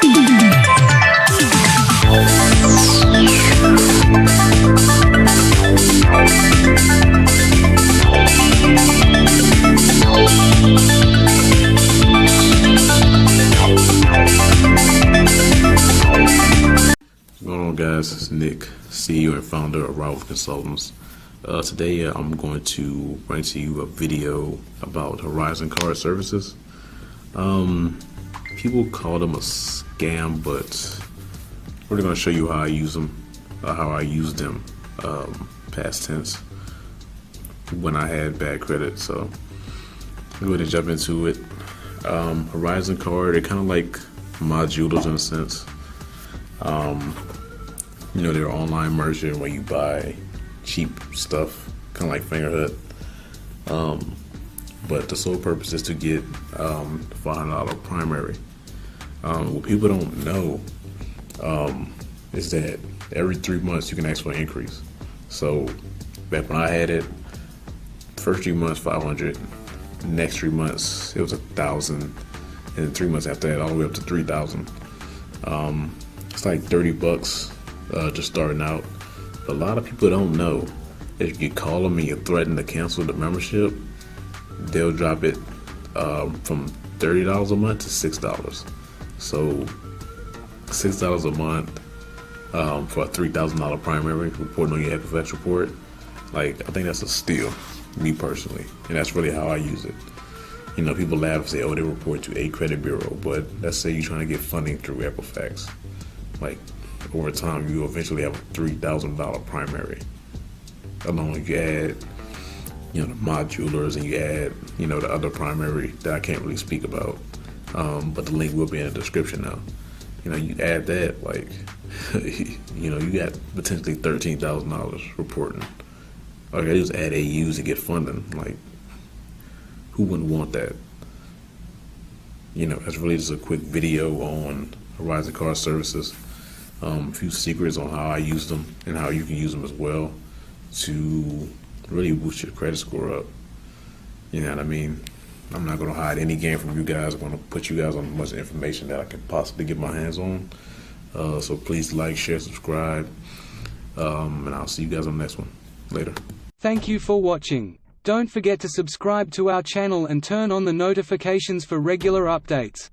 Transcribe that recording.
Guys, it's Nick, CEO and founder of Rival Consultants. Today I'm going to bring to you a video about Horizon Card Services. People call them a scam, but we're going to show you how I use them, how I used them, past tense, when I had bad credit. So I'm going to jump into it. Horizon Card, they're kind of like modulars in a sense. You know, they're an online merchant where you buy cheap stuff, kind of like Fingerhut. But the sole purpose is to get $500 primary. What people don't know is that every 3 months you can ask for an increase. So back when I had it, first 3 months 500, next 3 months it was 1,000, and then 3 months after that all the way up to 3,000. It's like $30 just starting out. But a lot of people don't know if you call them and you threaten to cancel the membership, they'll drop it from $30 a month to $6. So $6 a month for a $3,000 primary, reporting on your Equifax report. Like, I think that's a steal, me personally, and that's really how I use it. You know, people laugh and say, oh, they report to a credit bureau, but let's say you're trying to get funding through Equifax. Like, over time, you eventually have a $3,000 primary. Along with you add, you know, the modulars, and you add, you know, the other primary that I can't really speak about. But the link will be in the description now. You know, you add that, like, you know, you got potentially $13,000 reporting. All you gotta do is add AUs to get funding. Like, who wouldn't want that? You know, that's really just a quick video on Horizon Card Services. A few secrets on how I use them and how you can use them as well to really boost your credit score up. You know what I mean? I'm not going to hide any game from you guys. I'm going to put you guys on as much information that I can possibly get my hands on. So please like, share, subscribe, and I'll see you guys on the next one. Later. Thank you for watching. Don't forget to subscribe to our channel and turn on the notifications for regular updates.